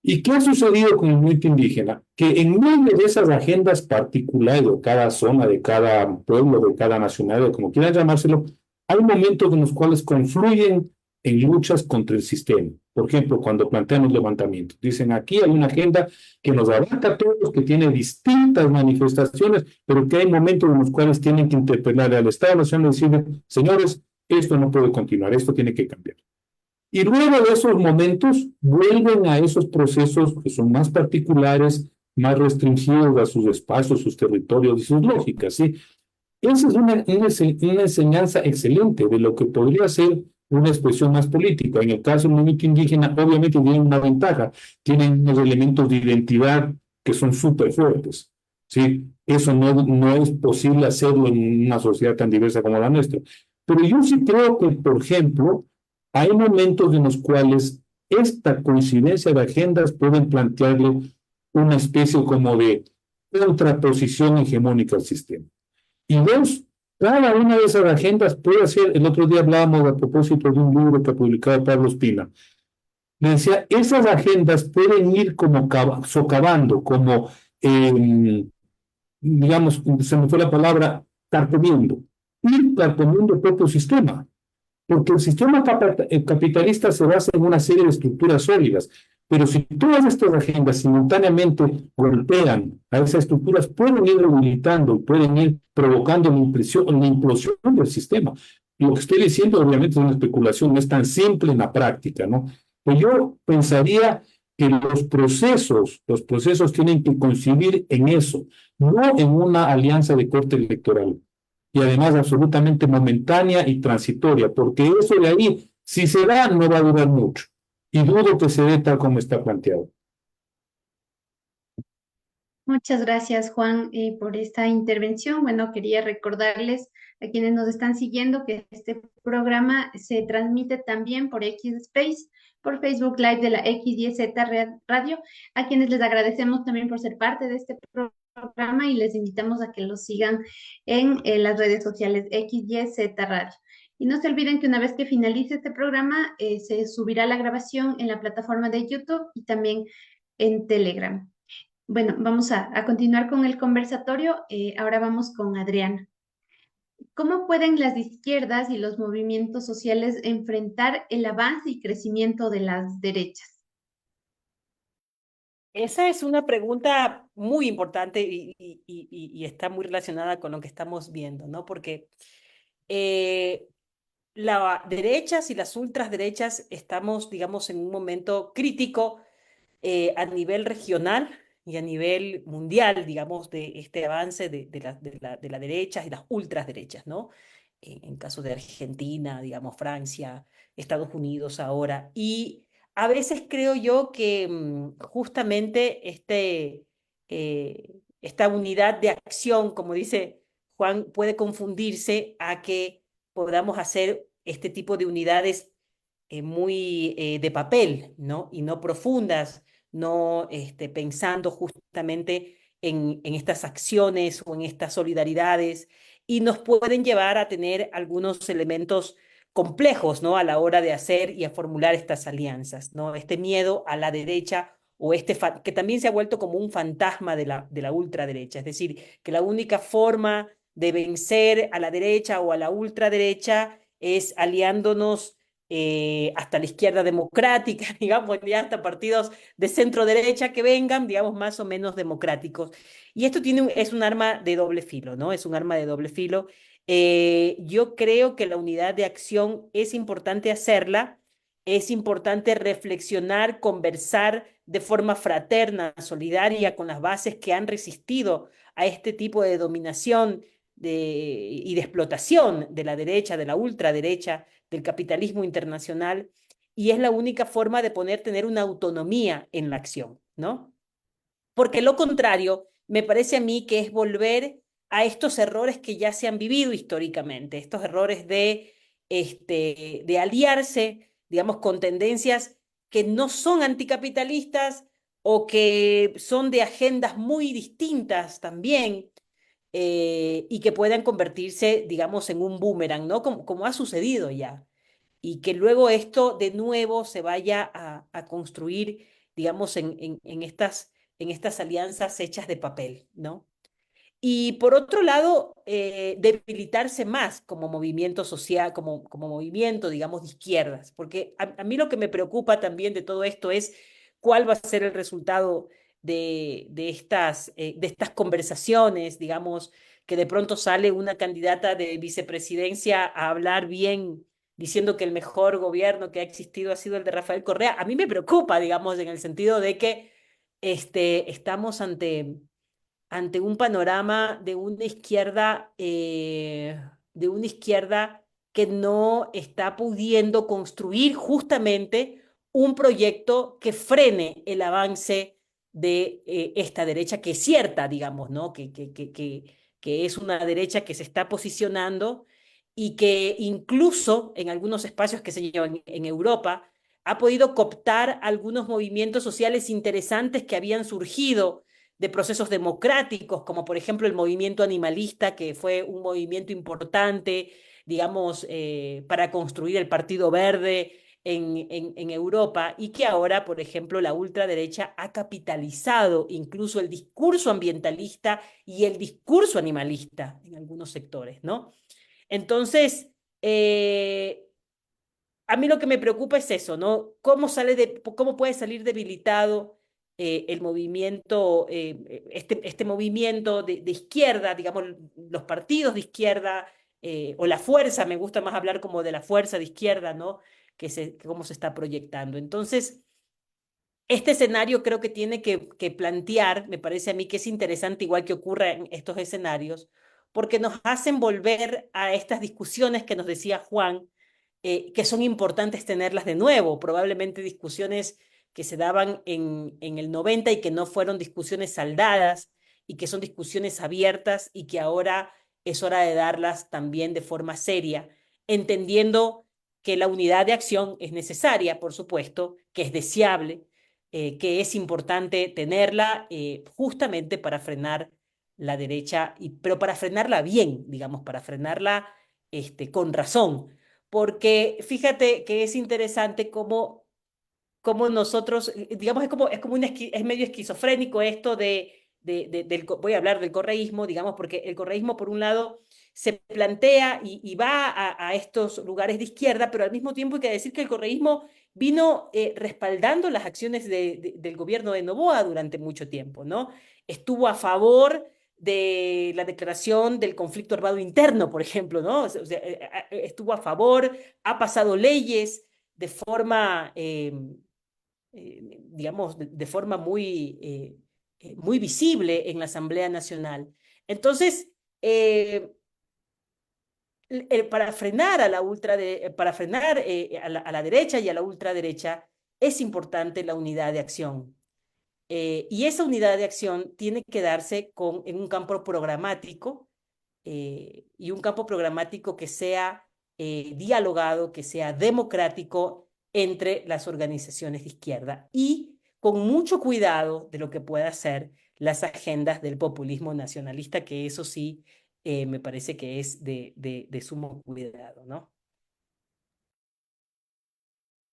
Speaker 3: ¿Y qué ha sucedido con el movimiento indígena? Que en medio de esas agendas particulares de cada zona, de cada pueblo, de cada nacionalidad, como quieran llamárselo, hay momentos en los cuales confluyen en luchas contra el sistema. Por ejemplo, cuando plantean los levantamientos, dicen aquí hay una agenda que nos abarca a todos, que tiene distintas manifestaciones, pero que hay momentos en los cuales tienen que interpelarle al Estado Nacional y decirle, señores, esto no puede continuar, esto tiene que cambiar. Y luego de esos momentos vuelven a esos procesos que son más particulares, más restringidos a sus espacios, sus territorios y sus lógicas, ¿sí? Esa es una enseñanza excelente de lo que podría ser una expresión más política. En el caso del movimiento indígena, obviamente tienen una ventaja, tienen unos elementos de identidad que son súper fuertes, ¿sí? Eso no es posible hacerlo en una sociedad tan diversa como la nuestra. Pero yo sí creo que, por ejemplo, hay momentos en los cuales esta coincidencia de agendas pueden plantearle una especie como de contraposición hegemónica al sistema. Y dos, cada una de esas agendas puede ser, el otro día hablábamos a propósito de un libro que ha publicado Pablo Espina, le decía, esas agendas pueden ir como socavando, como, digamos, se me fue la palabra, carcomiendo, ir carcomiendo el propio sistema. Porque el sistema capitalista se basa en una serie de estructuras sólidas, pero si todas estas agendas simultáneamente golpean a esas estructuras, pueden ir debilitando, pueden ir provocando una implosión del sistema. Lo que estoy diciendo obviamente es una especulación, no es tan simple en la práctica, ¿no? Pues yo pensaría que los procesos tienen que coincidir en eso, no en una alianza de corte electoral. Y además absolutamente momentánea y transitoria, porque eso de ahí, si se da, no va a durar mucho. Y dudo que se dé tal como está planteado.
Speaker 1: Muchas gracias, Juan, por esta intervención. Bueno, quería recordarles a quienes nos están siguiendo que este programa se transmite también por X Space, por Facebook Live de la XYZ Radio, a quienes les agradecemos también por ser parte de este programa y les invitamos a que los sigan en las redes sociales XYZ Radio. Y no se olviden que una vez que finalice este programa, se subirá la grabación en la plataforma de YouTube y también en Telegram. Bueno, vamos a continuar con el conversatorio. Ahora vamos con Adriana. ¿Cómo pueden las izquierdas y los movimientos sociales enfrentar el avance y crecimiento de las derechas?
Speaker 2: Esa es una pregunta muy importante y está muy relacionada con lo que estamos viendo, ¿no? Porque eh, las derechas y las ultraderechas estamos, digamos, en un momento crítico a nivel regional y a nivel mundial, digamos, de este avance de la derecha y las ultraderechas, ¿no? En caso de Argentina, digamos, Francia, Estados Unidos ahora. Y a veces creo yo que justamente esta unidad de acción, como dice Juan, puede confundirse a que podamos hacer este tipo de unidades muy de papel, ¿no? Y no profundas, no pensando justamente en estas acciones o en estas solidaridades, y nos pueden llevar a tener algunos elementos complejos, ¿no? A la hora de hacer y a formular estas alianzas, ¿no? Este miedo a la derecha o que también se ha vuelto como un fantasma de la ultraderecha, es decir, que la única forma de vencer a la derecha o a la ultraderecha es aliándonos hasta la izquierda democrática, digamos, ya hasta partidos de centro derecha que vengan, digamos, más o menos democráticos. Y esto es un arma de doble filo, ¿no? Es un arma de doble filo. Yo creo que la unidad de acción es importante hacerla, es importante reflexionar, conversar de forma fraterna, solidaria, con las bases que han resistido a este tipo de dominación y de explotación de la derecha, de la ultraderecha, del capitalismo internacional, y es la única forma de tener una autonomía en la acción, ¿no? Porque lo contrario, me parece a mí que es volver a estos errores que ya se han vivido históricamente, estos errores de aliarse, digamos, con tendencias que no son anticapitalistas o que son de agendas muy distintas también, y que puedan convertirse, digamos, en un boomerang, ¿no? Como ha sucedido ya. Y que luego esto de nuevo se vaya a construir, digamos, en estas alianzas hechas de papel, ¿no? Y por otro lado, debilitarse más como movimiento social, como movimiento, digamos, de izquierdas, porque a mí lo que me preocupa también de todo esto es cuál va a ser el resultado de estas conversaciones, digamos, que de pronto sale una candidata de vicepresidencia a hablar bien, diciendo que el mejor gobierno que ha existido ha sido el de Rafael Correa. A mí me preocupa, digamos, en el sentido de que estamos ante un panorama de una izquierda que no está pudiendo construir justamente un proyecto que frene el avance de esta derecha, que es cierta, digamos, ¿no? Que es una derecha que se está posicionando y que incluso en algunos espacios que se llevan en Europa ha podido cooptar algunos movimientos sociales interesantes que habían surgido de procesos democráticos, como por ejemplo el movimiento animalista, que fue un movimiento importante, digamos, para construir el Partido Verde en Europa, y que ahora, por ejemplo, la ultraderecha ha capitalizado incluso el discurso ambientalista y el discurso animalista en algunos sectores, ¿no? Entonces, a mí lo que me preocupa es eso, ¿no? ¿Cómo puede salir debilitado el movimiento, este movimiento de izquierda, digamos, los partidos de izquierda, o la fuerza, me gusta más hablar como de la fuerza de izquierda, ¿no? Cómo se está proyectando. Entonces, este escenario creo que tiene que plantear, me parece a mí que es interesante igual que ocurra en estos escenarios, porque nos hacen volver a estas discusiones que nos decía Juan, que son importantes tenerlas de nuevo, probablemente discusiones que se daban en el 90 y que no fueron discusiones saldadas y que son discusiones abiertas y que ahora es hora de darlas también de forma seria, entendiendo que la unidad de acción es necesaria, por supuesto, que es deseable, que es importante tenerla justamente para frenar la derecha, pero para frenarla bien, digamos, para frenarla con razón. Porque fíjate que es interesante cómo nosotros, digamos, es medio esquizofrénico esto voy a hablar del correísmo, digamos, porque el correísmo, por un lado, se plantea y va a estos lugares de izquierda, pero al mismo tiempo hay que decir que el correísmo vino respaldando las acciones del gobierno de Noboa durante mucho tiempo, ¿no? Estuvo a favor de la declaración del conflicto armado interno, por ejemplo, ¿no? O sea, estuvo a favor, ha pasado leyes de forma, digamos, de forma muy visible en la Asamblea Nacional. Entonces, para frenar a la derecha y a la ultraderecha es importante la unidad de acción. Y esa unidad de acción tiene que darse en un campo programático y un campo programático que sea dialogado, que sea democrático entre las organizaciones de izquierda y con mucho cuidado de lo que pueda ser las agendas del populismo nacionalista, que eso sí me parece que es de sumo cuidado, ¿no?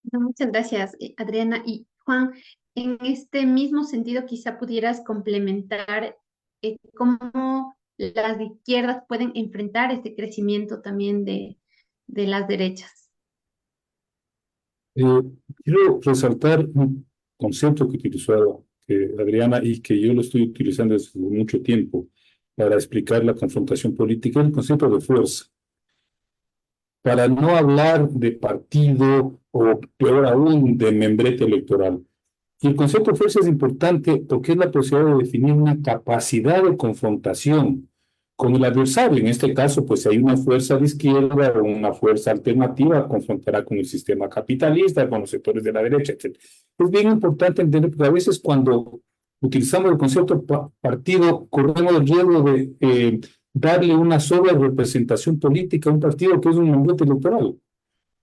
Speaker 1: No, muchas gracias, Adriana. Y Juan, en este mismo sentido, quizá pudieras complementar cómo las izquierdas pueden enfrentar este crecimiento también de las derechas.
Speaker 3: Eh, Quiero resaltar un concepto que utilizó Adriana y que yo lo estoy utilizando desde mucho tiempo para explicar la confrontación política, el concepto de fuerza. Para no hablar de partido o peor aún de membrete electoral. Y el concepto de fuerza es importante porque es la posibilidad de definir una capacidad de confrontación con el adversario. En este caso, pues hay una fuerza de izquierda o una fuerza alternativa, confrontará con el sistema capitalista, con los sectores de la derecha, etc. Es bien importante entender porque a veces cuando utilizamos el concepto partido, corremos el riesgo de darle una sola representación política a un partido que es un membrete electoral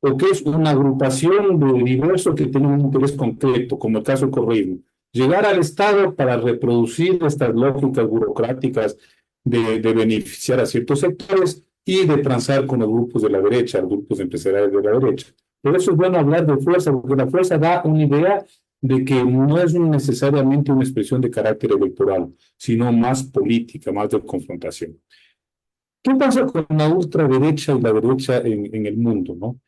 Speaker 3: o que es una agrupación de diversos que tienen un interés concreto, como el caso del correísmo. Llegar al Estado para reproducir estas lógicas burocráticas de beneficiar a ciertos sectores y de transar con los grupos de la derecha, los grupos empresariales de la derecha. Por eso es bueno hablar de fuerza, porque la fuerza da una idea de que no es necesariamente una expresión de carácter electoral, sino más política, más de confrontación. ¿Qué pasa con la ultraderecha y la derecha en el mundo, no?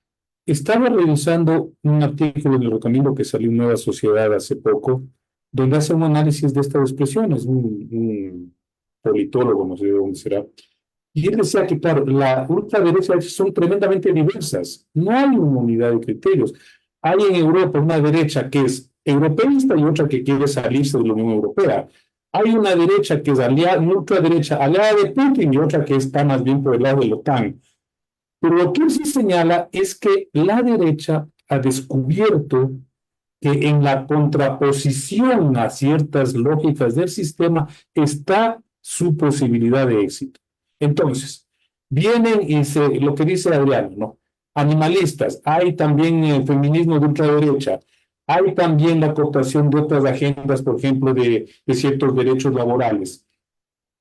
Speaker 3: Estaba revisando un artículo en el Recomiendo que salió en Nueva Sociedad hace poco, donde hace un análisis de estas expresiones, un politólogo, no sé de dónde será, y él decía que, claro, la ultraderecha son tremendamente diversas, no hay una unidad de criterios. Hay en Europa una derecha que es europeísta y otra que quiere salirse de la Unión Europea. Hay una derecha que es aliada, una ultraderecha aliada de Putin y otra que está más bien por el lado de la OTAN. Pero lo que él sí señala es que la derecha ha descubierto que en la contraposición a ciertas lógicas del sistema está su posibilidad de éxito. Entonces, vienen y lo que dice Adriano, ¿no? Animalistas, hay también el feminismo de ultraderecha, hay también la cooptación de otras agendas, por ejemplo, de ciertos derechos laborales.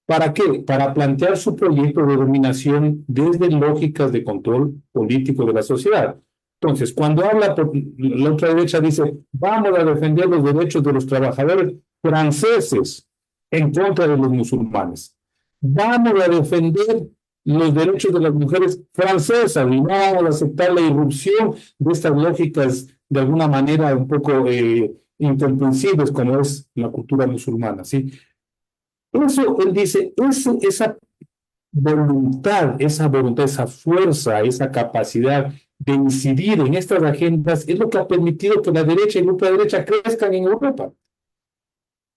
Speaker 3: ¿Para qué? Para plantear su proyecto de dominación desde lógicas de control político de la sociedad. Entonces, cuando habla la otra derecha dice, vamos a defender los derechos de los trabajadores franceses en contra de los musulmanes. Vamos a defender los derechos de las mujeres francesas y no vamos a aceptar la irrupción de estas lógicas de alguna manera un poco incomprensibles como es la cultura musulmana, ¿sí? Eso, él dice, esa voluntad, esa fuerza, esa capacidad de incidir en estas agendas es lo que ha permitido que la derecha y la ultraderecha crezcan en Europa.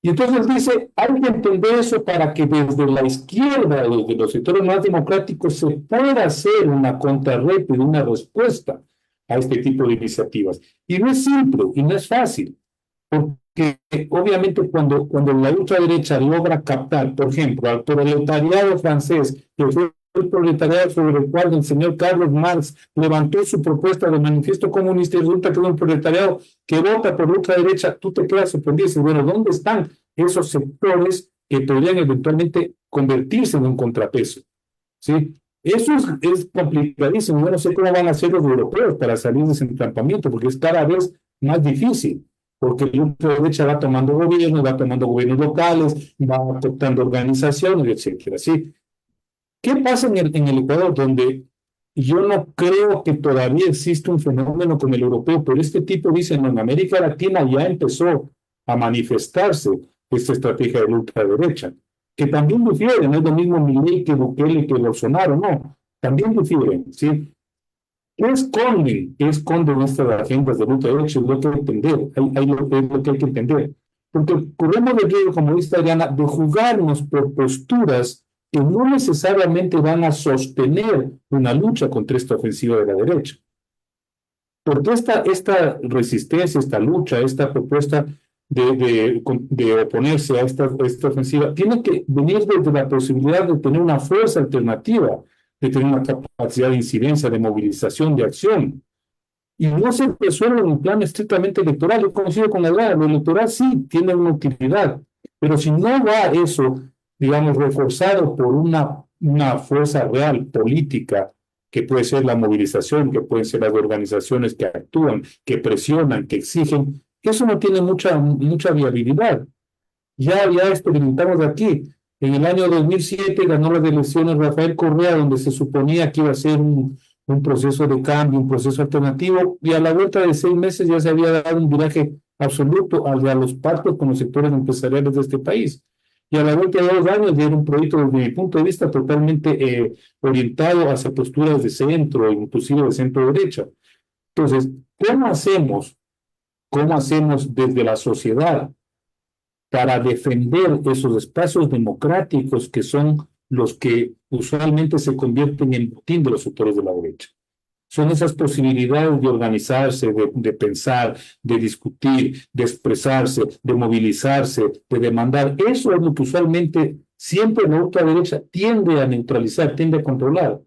Speaker 3: Y entonces dice, hay que entender eso para que desde la izquierda, desde los sectores más democráticos, se pueda hacer una contrarréplica, una respuesta a este tipo de iniciativas. Y no es simple y no es fácil, porque obviamente cuando la ultraderecha logra captar, por ejemplo, al proletariado francés, que fue el proletariado sobre el cual el señor Carlos Marx levantó su propuesta de manifiesto comunista y resulta que es un proletariado que vota por la ultraderecha, tú te quedas sorprendido y dices, bueno, ¿dónde están esos sectores que podrían eventualmente convertirse en un contrapeso? ¿Sí? Eso es complicadísimo. Yo no sé cómo van a hacer los europeos para salir de ese entrampamiento, porque es cada vez más difícil, porque la ultraderecha va tomando gobiernos, va tomando gobiernos locales, va adoptando organizaciones, etcétera. ¿Sí? ¿Qué pasa en el Ecuador, donde yo no creo que todavía existe un fenómeno como el europeo, pero este tipo dice, no, en América Latina ya empezó a manifestarse esta estrategia de la ultraderecha, que también difiere, no es lo mismo Milei que Bukele que Bolsonaro, no, también difieren, ¿sí? ¿Qué esconden estas agendas de ultraderecha? Es lo que hay que entender, es lo que hay que entender. Porque corremos el riesgo, como dice Adriana, de jugarnos por posturas que no necesariamente van a sostener una lucha contra esta ofensiva de la derecha. Porque esta resistencia, esta lucha, esta propuesta de oponerse a esta ofensiva, tiene que venir desde la posibilidad de tener una fuerza alternativa, de tener una capacidad de incidencia, de movilización, de acción. Y no se resuelve en un plano estrictamente electoral. Yo coincido con la idea, lo electoral sí tiene una utilidad, pero si no va eso, digamos, reforzado por una fuerza real política, que puede ser la movilización, que pueden ser las organizaciones que actúan, que presionan, que exigen, eso no tiene mucha viabilidad. Ya experimentamos aquí. En el año 2007 ganó las elecciones Rafael Correa, donde se suponía que iba a ser un proceso de cambio, un proceso alternativo, y a la vuelta de 6 meses ya se había dado un viraje absoluto a los pactos con los sectores empresariales de este país. Y a la vuelta de 2 años ya era un proyecto, desde mi punto de vista, totalmente orientado hacia posturas de centro, inclusive de centro-derecha. Entonces, ¿cómo hacemos? ¿Cómo hacemos desde la sociedad para defender esos espacios democráticos que son los que usualmente se convierten en botín de los sectores de la derecha? Son esas posibilidades de organizarse, de pensar, de discutir, de expresarse, de movilizarse, de demandar. Eso es lo que usualmente siempre la ultraderecha tiende a neutralizar, tiende a controlar.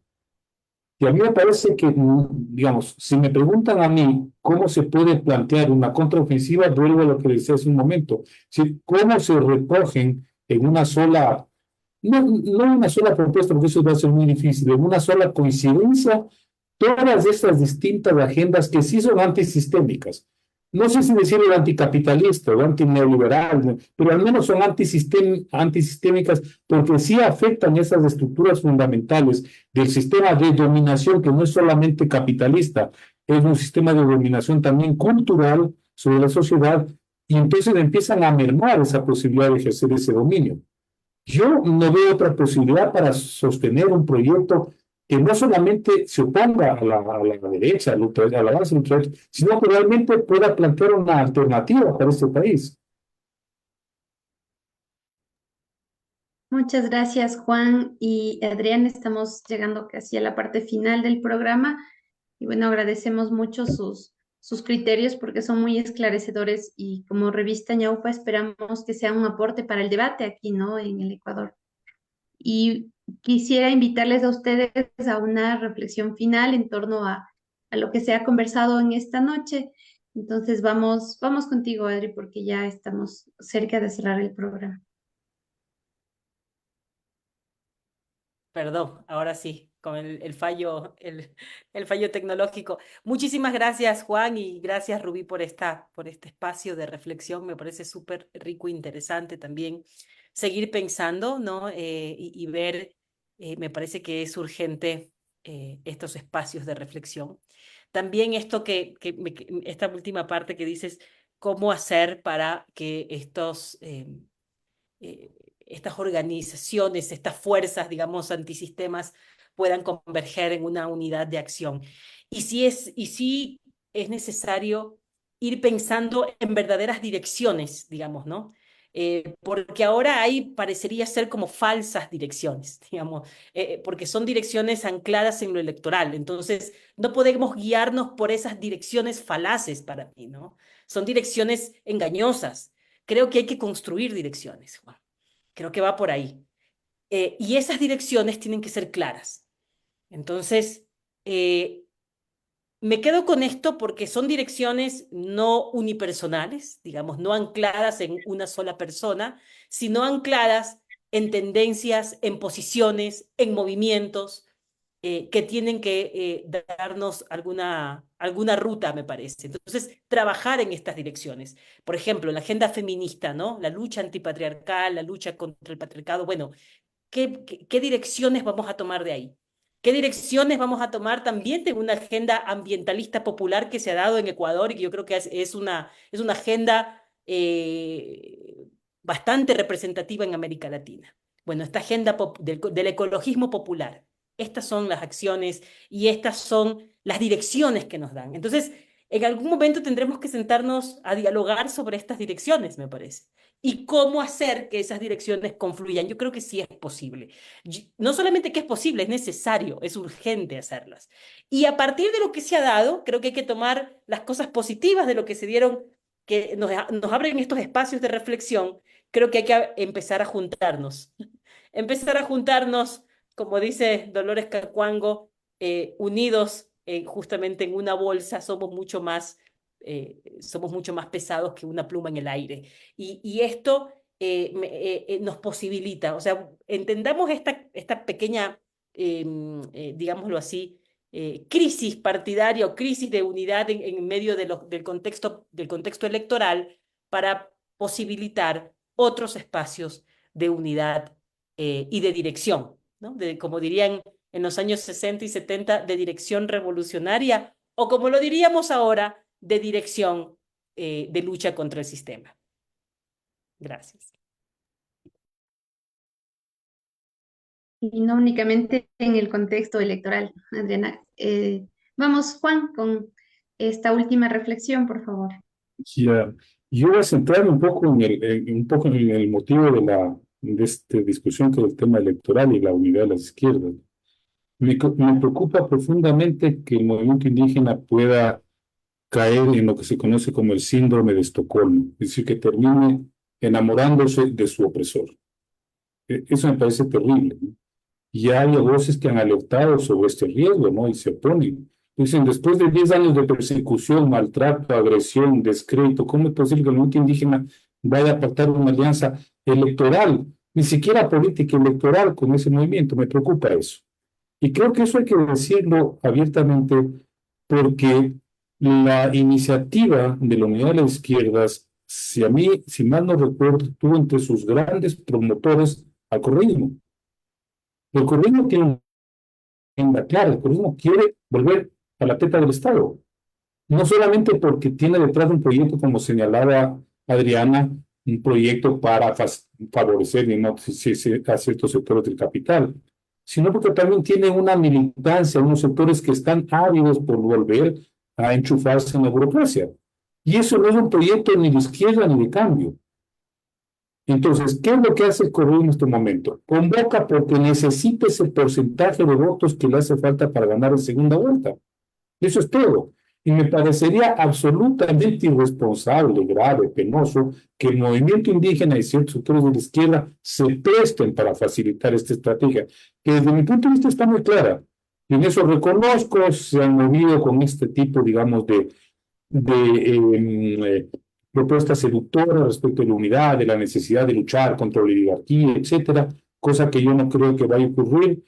Speaker 3: Y a mí me parece que, digamos, si me preguntan a mí cómo se puede plantear una contraofensiva, vuelvo a lo que decía hace un momento, ¿sí? ¿Cómo se recogen en una sola, no una sola propuesta, porque eso va a ser muy difícil, en una sola coincidencia, todas estas distintas agendas que sí son antisistémicas? No sé si decirlo anticapitalista o antineoliberal, pero al menos son antisistémicas porque sí afectan esas estructuras fundamentales del sistema de dominación, que no es solamente capitalista, es un sistema de dominación también cultural sobre la sociedad, y entonces empiezan a mermar esa posibilidad de ejercer ese dominio. Yo no veo otra posibilidad para sostener un proyecto que no solamente se oponga a la derecha, a la base ultraderecha, sino que realmente pueda plantear una alternativa para este país.
Speaker 1: Muchas gracias, Juan y Adrián. Estamos llegando casi a la parte final del programa y bueno, agradecemos mucho sus criterios porque son muy esclarecedores y como revista Ñaupa esperamos que sea un aporte para el debate aquí, ¿no? En el Ecuador. Y quisiera invitarles a ustedes a una reflexión final en torno a lo que se ha conversado en esta noche. Entonces vamos contigo, Adri, porque ya estamos cerca de cerrar el programa.
Speaker 2: Perdón, ahora sí, con el fallo tecnológico. Muchísimas gracias, Juan, y gracias, Rubí, por este espacio de reflexión. Me parece súper rico e interesante también seguir pensando, ¿no? Y ver, me parece que es urgente estos espacios de reflexión. También esto esta última parte que dices, cómo hacer para que estos... estas organizaciones, estas fuerzas, digamos, antisistemas, puedan converger en una unidad de acción. Y sí es necesario ir pensando en verdaderas direcciones, digamos, ¿no? Porque ahora parecería ser como falsas direcciones, digamos, porque son direcciones ancladas en lo electoral. Entonces, no podemos guiarnos por esas direcciones falaces para mí, ¿no? Son direcciones engañosas. Creo que hay que construir direcciones, Juan. Creo que va por ahí. Y esas direcciones tienen que ser claras. Entonces, eh, me quedo con esto porque son direcciones no unipersonales, digamos, no ancladas en una sola persona, sino ancladas en tendencias, en posiciones, en movimientos que tienen que darnos alguna ruta, me parece. Entonces, trabajar en estas direcciones. Por ejemplo, la agenda feminista, ¿no? La lucha antipatriarcal, la lucha contra el patriarcado. Bueno, ¿qué direcciones vamos a tomar de ahí? ¿Qué direcciones vamos a tomar también de una agenda ambientalista popular que se ha dado en Ecuador y que yo creo que es una agenda bastante representativa en América Latina? Bueno, esta agenda del ecologismo popular, estas son las acciones y estas son las direcciones que nos dan. Entonces, en algún momento tendremos que sentarnos a dialogar sobre estas direcciones, me parece, y cómo hacer que esas direcciones confluyan. Yo creo que sí es posible. No solamente que es posible, es necesario, es urgente hacerlas. Y a partir de lo que se ha dado, creo que hay que tomar las cosas positivas de lo que se dieron, que nos abren estos espacios de reflexión. Creo que hay que empezar a juntarnos. Empezar a juntarnos, como dice Dolores Cacuango, unidos justamente en una bolsa, somos mucho más pesados que una pluma en el aire. Y esto nos posibilita, o sea, entendamos esta pequeña, digámoslo así, crisis partidaria o crisis de unidad en medio del contexto electoral para posibilitar otros espacios de unidad y de dirección, ¿no? Como dirían en los años 60 y 70, de dirección revolucionaria, o como lo diríamos ahora, de dirección de lucha contra el sistema. Gracias.
Speaker 1: Y no únicamente en el contexto electoral, Adriana. Vamos, Juan, con esta última reflexión, por favor.
Speaker 3: Ya, yo voy a centrarme un poco un poco en el motivo de esta discusión que es el tema electoral y la unidad de las izquierdas. Me preocupa profundamente que el movimiento indígena pueda caer en lo que se conoce como el síndrome de Estocolmo, es decir, que termine enamorándose de su opresor. Eso me parece terrible, ¿no? Y hay voces que han alertado sobre este riesgo, ¿no? Y se oponen. Dicen, después de 10 años de persecución, maltrato, agresión, descrédito, ¿cómo es posible que el movimiento indígena vaya a pactar una alianza electoral, ni siquiera política electoral con ese movimiento? Me preocupa eso. Y creo que eso hay que decirlo abiertamente porque la iniciativa de la Unidad de las Izquierdas, si mal no recuerdo, tuvo entre sus grandes promotores al correísmo. El correísmo tiene una agenda clara, el correísmo quiere volver a la teta del Estado. No solamente porque tiene detrás un proyecto, como señalaba Adriana, un proyecto para favorecer a ciertos sectores del capital, sino porque también tiene una militancia, unos sectores que están ávidos por volver a enchufarse en la burocracia. Y eso no es un proyecto ni de izquierda ni de cambio. Entonces, ¿qué es lo que hace el correo en este momento? Convoca porque necesita ese porcentaje de votos que le hace falta para ganar en segunda vuelta. Eso es todo. Y me parecería absolutamente irresponsable, grave, penoso, que el movimiento indígena y ciertos sectores de la izquierda se presten para facilitar esta estrategia, que desde mi punto de vista está muy clara. Y en eso reconozco, se han movido con este tipo, digamos, de propuestas seductoras respecto de la unidad, de la necesidad de luchar contra la oligarquía, etcétera, cosa que yo no creo que vaya a ocurrir.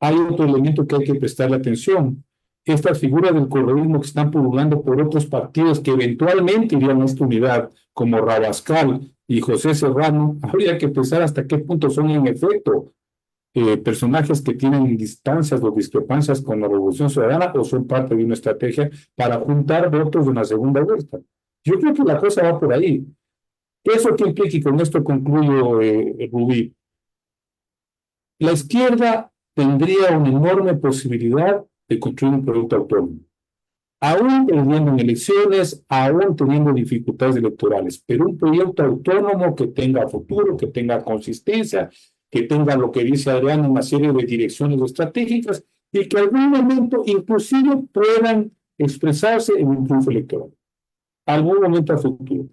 Speaker 3: Hay otro elemento que hay que prestarle atención. Estas figuras del correísmo que están pululando por otros partidos que eventualmente irían a esta unidad, como Rabascal y José Serrano, habría que pensar hasta qué punto son en efecto personajes que tienen distancias o discrepancias con la Revolución Ciudadana o son parte de una estrategia para juntar votos de una segunda vuelta. Yo creo que la cosa va por ahí. ¿Eso qué implica? Y con esto concluyo, Rubí. La izquierda tendría una enorme posibilidad de construir un producto autónomo, aún perdiendo en elecciones, aún teniendo dificultades electorales, pero un proyecto autónomo que tenga futuro, que tenga consistencia, que tenga lo que dice Adriana, una serie de direcciones estratégicas y que algún momento inclusive puedan expresarse en un triunfo electoral, algún momento a futuro.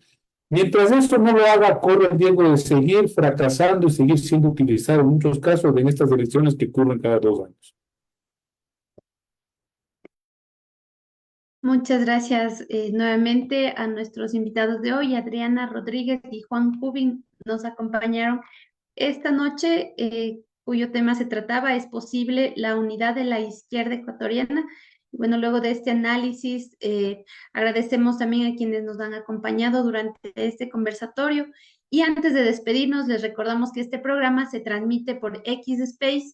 Speaker 3: Mientras esto no lo haga, corre el riesgo de seguir fracasando y seguir siendo utilizado en muchos casos en estas elecciones que ocurren cada 2 años.
Speaker 1: Muchas gracias nuevamente a nuestros invitados de hoy, Adriana Rodríguez y Juan Cubin, nos acompañaron esta noche, cuyo tema se trataba, ¿es posible la unidad de la izquierda ecuatoriana? Bueno, luego de este análisis, agradecemos también a quienes nos han acompañado durante este conversatorio. Y antes de despedirnos, les recordamos que este programa se transmite por X Space,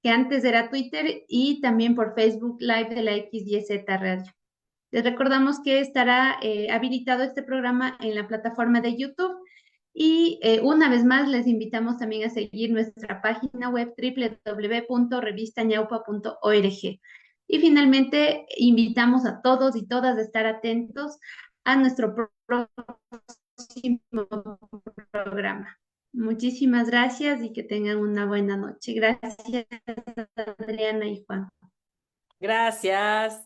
Speaker 1: que antes era Twitter, y también por Facebook Live de la XYZ Radio. Les recordamos que estará habilitado este programa en la plataforma de YouTube. Y una vez más les invitamos también a seguir nuestra página web www.revistañaupa.org. Y finalmente invitamos a todos y todas a estar atentos a nuestro próximo programa. Muchísimas gracias y que tengan una buena noche. Gracias, Adriana y Juan.
Speaker 2: Gracias.